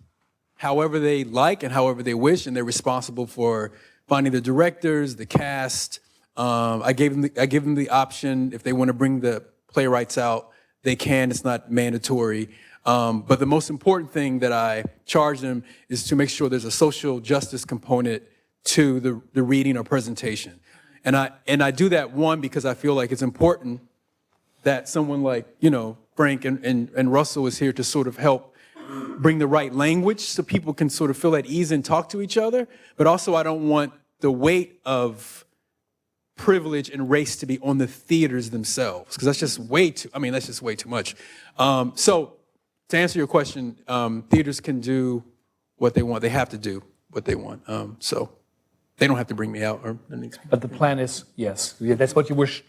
however they like and however they wish, and they're responsible for finding the directors, the cast. I give them the option if they want to bring the playwrights out, they can. It's not mandatory. But the most important thing that I charge them is to make sure there's a social justice component to the reading or presentation. And I do that, one, because I feel like it's important that someone like, Frank and Russell is here to sort of help bring the right language so people can sort of feel at ease and talk to each other. But also I don't want the weight of privilege and race to be on the theaters themselves, because that's just way too much. So to answer your question, theaters can do what they want. They have to do what they want. So they don't have to bring me out or anything. But the plan is, yes. Yeah, that's what you wish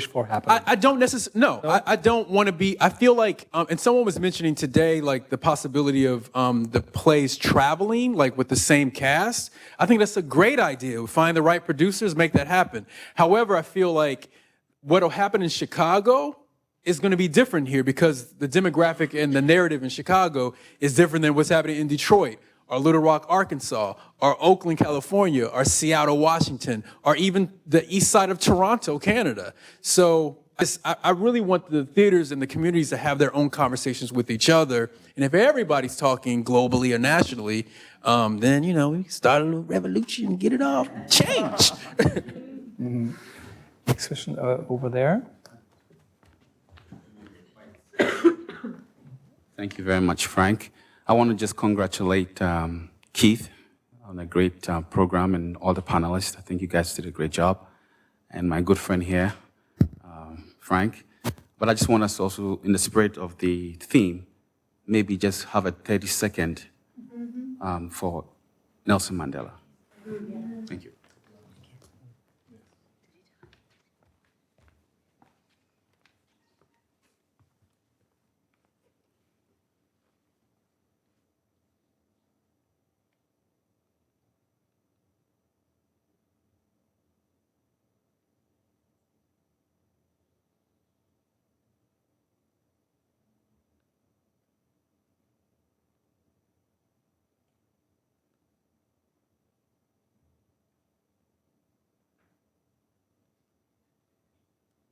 for happening. I don't necessarily, no. I don't want to be, I feel like, and someone was mentioning today, like the possibility of the plays traveling, like with the same cast. I think that's a great idea. We find the right producers, make that happen. However, I feel like what will happen in Chicago is going to be different here because the demographic and the narrative in Chicago is different than what's happening in Detroit, or Little Rock, Arkansas, or Oakland, California, or Seattle, Washington, or even the east side of Toronto, Canada. So I really want the theaters and the communities to have their own conversations with each other. And if everybody's talking globally or nationally, then, we start a little revolution and get it all changed. Next question over there. Thank you very much, Frank. I want to just congratulate Keith on a great program and all the panelists. I think you guys did a great job. And my good friend here, Frank. But I just want us also, in the spirit of the theme, maybe just have a 30-second for Nelson Mandela. Thank you.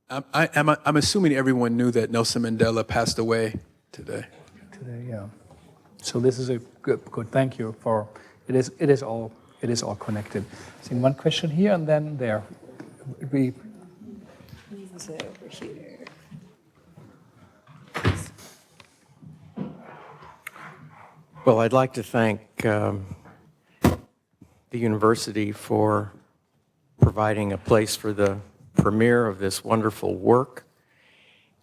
I'm assuming everyone knew that Nelson Mandela passed away today. Today, yeah. So this is a good. Thank you for. It is all connected. So one question here and then there. We. Over here. Well, I'd like to thank the university for providing a place for the premiere of this wonderful work,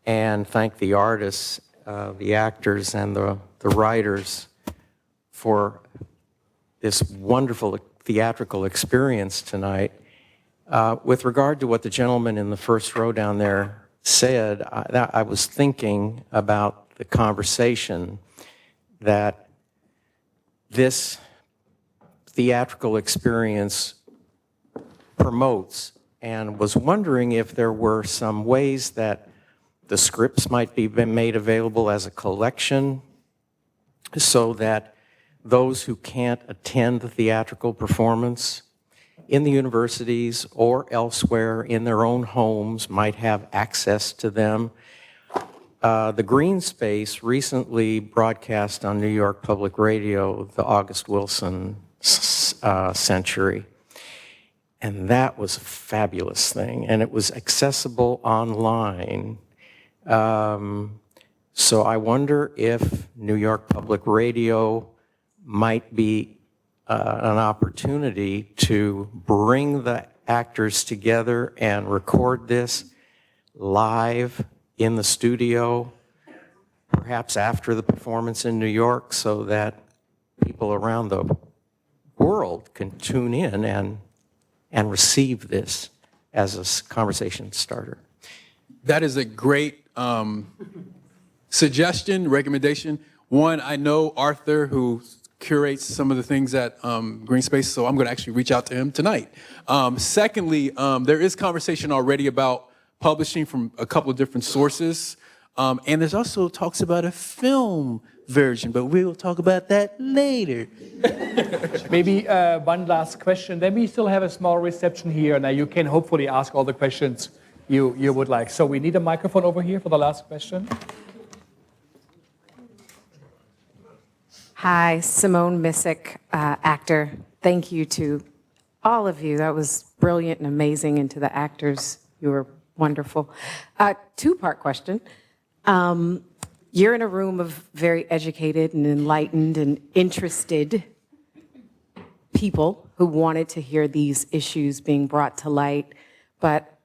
and thank the artists, the actors, and the writers for this wonderful theatrical experience tonight. With regard to what the gentleman in the first row down there said, I was thinking about the conversation that this theatrical experience promotes, and was wondering if there were some ways that the scripts might be made available as a collection so that those who can't attend the theatrical performance in the universities or elsewhere in their own homes might have access to them. The Green Space recently broadcast on New York Public Radio the August Wilson Century. And that was a fabulous thing. And it was accessible online. So I wonder if New York Public Radio might be an opportunity to bring the actors together and record this live in the studio, perhaps after the performance in New York, so that people around the world can tune in and receive this as a conversation starter. That is a great suggestion, recommendation. One, I know Arthur, who curates some of the things at Green Space, so I'm going to actually reach out to him tonight. Secondly, there is conversation already about publishing from a couple of different sources, and there's also talks about a film version, but we will talk about that later. Maybe one last question. Then we still have a small reception here. Now you can hopefully ask all the questions you would like. So we need a microphone over here for the last question. Hi, Simone Missick, actor. Thank you to all of you. That was brilliant and amazing. And to the actors, you were wonderful. Two-part question. You're in a room of very educated and enlightened and interested people who wanted to hear these issues being brought to light. But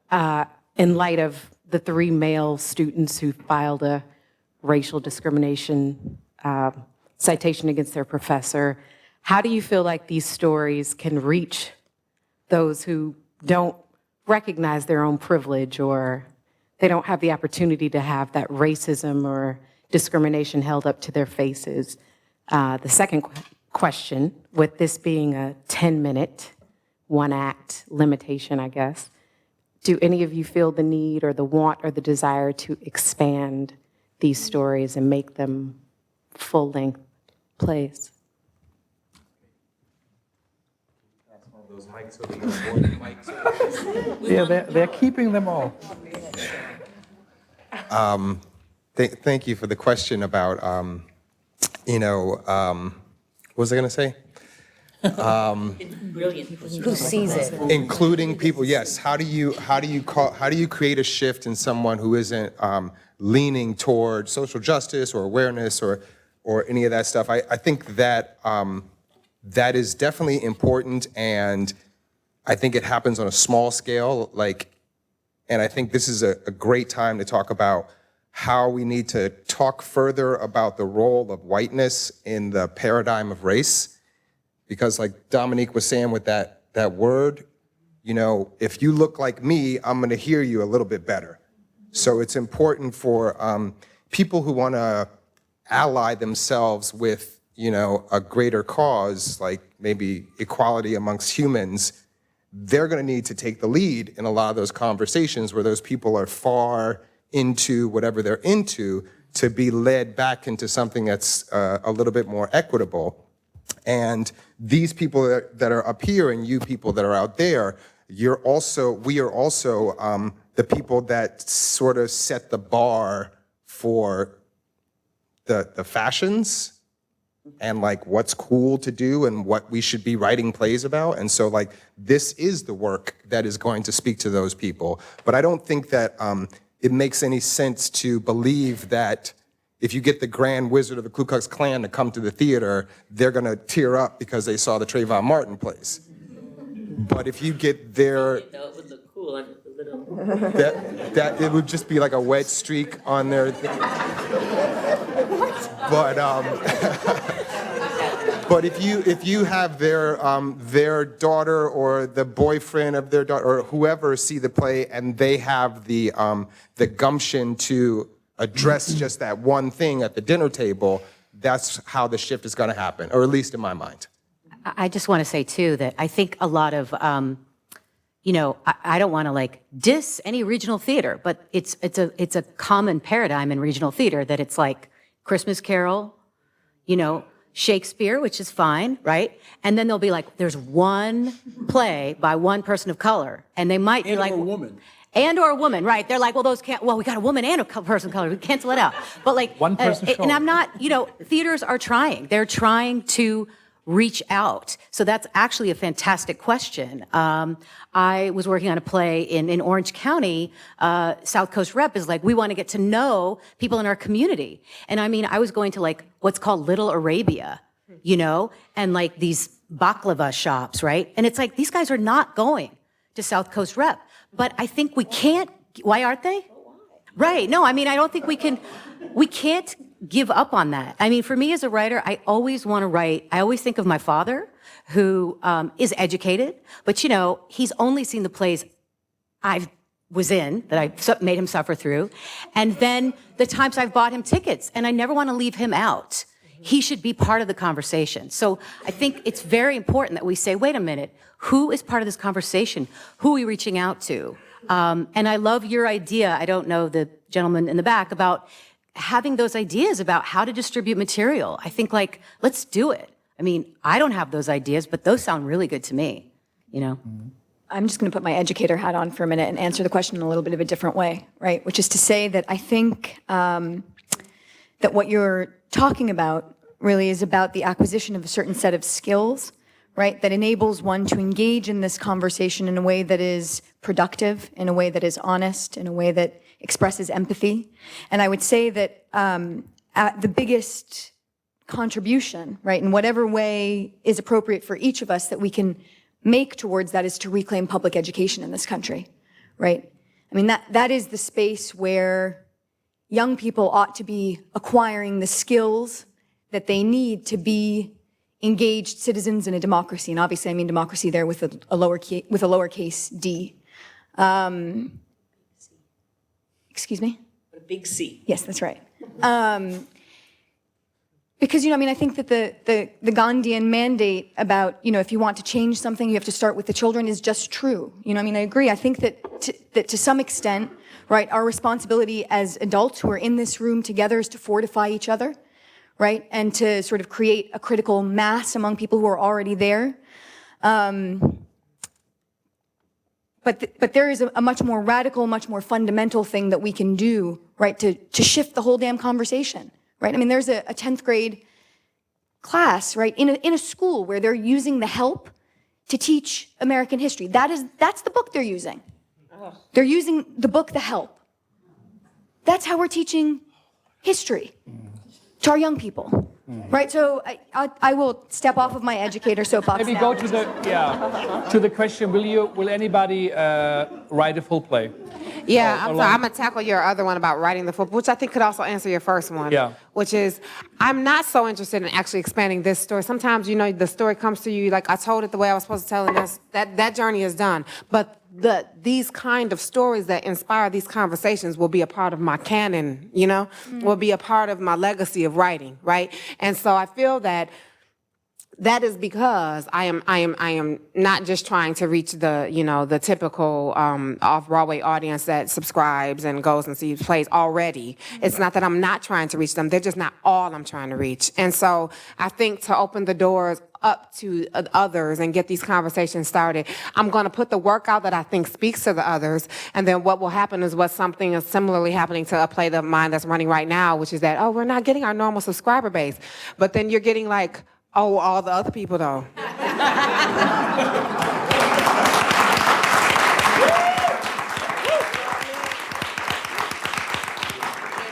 in light of the 3 male students who filed a racial discrimination citation against their professor, how do you feel like these stories can reach those who don't recognize their own privilege, or they don't have the opportunity to have that racism or discrimination held up to their faces? The second question, with this being a 10-minute, 1-act limitation, I guess, do any of you feel the need or the want or the desire to expand these stories and make them full-length plays? Yeah, they're keeping them all. Thank you for the question about, what was I going to say? Brilliant. Who sees it? Including people, yes. How do you create a shift in someone who isn't leaning toward social justice or awareness or any of that stuff? I think that that is definitely important, and I think it happens on a small scale. And I think this is a great time to talk about how we need to talk further about the role of whiteness in the paradigm of race. Because like Dominique was saying with that word, if you look like me, I'm gonna hear you a little bit better. So it's important for people who wanna ally themselves with, a greater cause, like maybe equality amongst humans, they're gonna need to take the lead in a lot of those conversations where those people are far into whatever they're into, to be led back into something that's a little bit more equitable. And these people that are up here and you people that are out there, we are also the people that sort of set the bar for the fashions and what's cool to do and what we should be writing plays about. And so this is the work that is going to speak to those people. But I don't think that it makes any sense to believe that if you get the Grand Wizard of the Ku Klux Klan to come to the theater, they're gonna tear up because they saw the Trayvon Martin plays. But if you get their... That would look cool under the little... that it would just be like a wet streak on their... But if you have their daughter or the boyfriend of their daughter or whoever see the play and they have the gumption to address just that one thing at the dinner table, that's how the shift is going to happen, or at least in my mind. I just want to say too that I think a lot of I don't want to diss any regional theater, but it's a common paradigm in regional theater that it's like Christmas Carol, Shakespeare, which is fine, right? And then they'll be like, there's one play by one person of color. And they might be like, or a woman. And or a woman, right? They're like, well, those can't, well, we got a woman and a person of color. We cancel it out. But like, One person of and I'm not, theaters are trying. They're trying to reach out. So that's actually a fantastic question. I was working on a play in Orange County. South Coast Rep is like, we want to get to know people in our community. And I mean, I was going to like what's called Little Arabia, and like these baklava shops, right? And it's like, these guys are not going to South Coast Rep. But I think we can't, why aren't they? Right, no, I mean, I don't think we can't give up on that. I mean, for me as a writer, I always want to write, I always think of my father, who is educated, but he's only seen the plays I was in, that I made him suffer through, and then the times I've bought him tickets, and I never want to leave him out. He should be part of the conversation. So I think it's very important that we say, wait a minute, who is part of this conversation? Who are we reaching out to? And I love your idea, I don't know the gentleman in the back, about having those ideas about how to distribute material. I think like, let's do it. I mean, I don't have those ideas, but those sound really good to me, I'm just going to put my educator hat on for a minute and answer the question in a little bit of a different way, right? Which is to say that I think that what you're talking about really is about the acquisition of a certain set of skills, right, that enables one to engage in this conversation in a way that is productive, in a way that is honest, in a way that expresses empathy. And I would say that the biggest contribution, right, in whatever way is appropriate for each of us that we can make towards that is to reclaim public education in this country, right? I mean, that is the space where young people ought to be acquiring the skills that they need to be engaged citizens in a democracy. And obviously I mean democracy there with a lowercase d. Excuse me? A big C. Yes, that's right. Because, I think that the Gandhian mandate about, if you want to change something, you have to start with the children is just true. I agree. I think that to some extent, right, our responsibility as adults who are in this room together is to fortify each other, right, and to sort of create a critical mass among people who are already there. But there is a much more radical, much more fundamental thing that we can do, right, to shift the whole damn conversation, right? I mean, there's a 10th grade class, right, in a school where they're using The Help to teach American history. That's the book they're using. They're using the book The Help. That's how we're teaching history to our young people. Right, so I will step off of my educator soapbox Maybe now. go to the question, will anybody write a full play? Yeah, I'm going to tackle your other one about writing the full, which I think could also answer your first one. Yeah. Which is, I'm not so interested in actually expanding this story. Sometimes, the story comes to you, like I told it the way I was supposed to tell it, and that journey is done. But these kind of stories that inspire these conversations will be a part of my canon, will be a part of my legacy of writing, right? And so I feel that is because I am not just trying to reach the typical off-Broadway audience that subscribes and goes and sees plays already. It's not that I'm not trying to reach them. They're just not all I'm trying to reach. And so I think to open the doors up to others and get these conversations started, I'm going to put the work out that I think speaks to the others. And then what will happen is something is similarly happening to a play of mine that's running right now, which is that, we're not getting our normal subscriber base. But then you're getting like, all the other people though.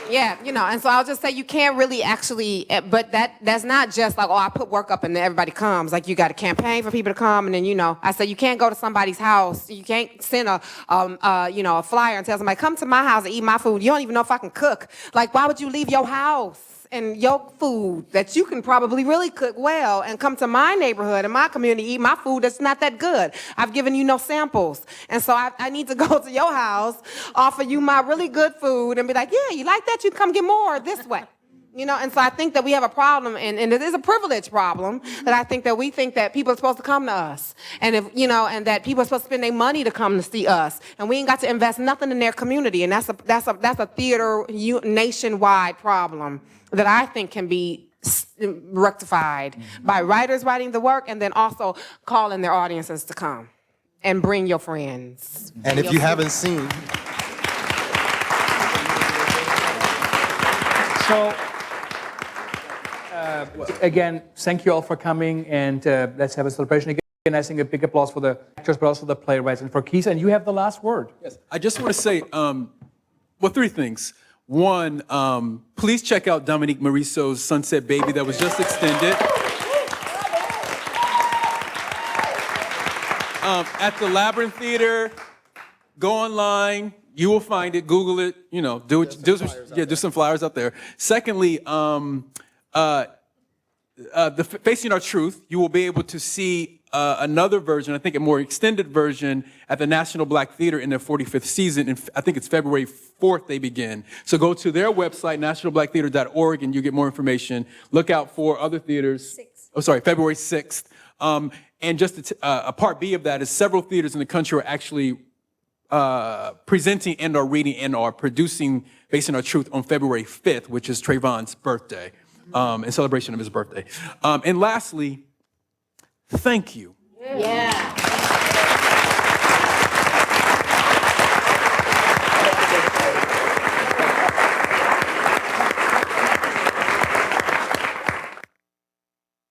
Yeah, and so I'll just say you can't really actually, but that's not just like, I put work up and everybody comes. Like you got a campaign for people to come, and then I say you can't go to somebody's house. You can't send a flyer and tell somebody come to my house and eat my food. You don't even know if I can cook. Like why would you leave your house and your food that you can probably really cook well and come to my neighborhood and my community, eat my food that's not that good? I've given you no samples. And so I need to go to your house, offer you my really good food and be like, yeah, you like that? You come get more this way. And so I think that we have a problem, and it is a privilege problem, that I think that we think that people are supposed to come to us. And and that people are supposed to spend their money to come to see us. And we ain't got to invest nothing in their community. And that's a theater nationwide problem that I think can be rectified by writers writing the work and then also calling their audiences to come and bring your friends. And if you haven't seen... So, again, thank you all for coming, and let's have a celebration again. And I think a big applause for the actors, but also the playwrights, and for Keith. And you have the last word. Yes, I just want to say, well, three things. One, please check out Dominique Morisseau's Sunset Baby that was just extended. At the Labyrinth Theater, go online. You will find it. Google it. You know, do some flyers out there. Secondly, Facing Our Truth, you will be able to see another version, I think a more extended version, at the National Black Theater in their 45th season. And I think it's February 4th they begin. So go to their website, nationalblacktheater.org, and you get more information. Look out for other theaters. February 6th. And just a part B of that is several theaters in the country are actually presenting and are reading and are producing Facing Our Truth on February 5th, which is Trayvon's birthday, in celebration of his birthday. And lastly, thank you. Yeah.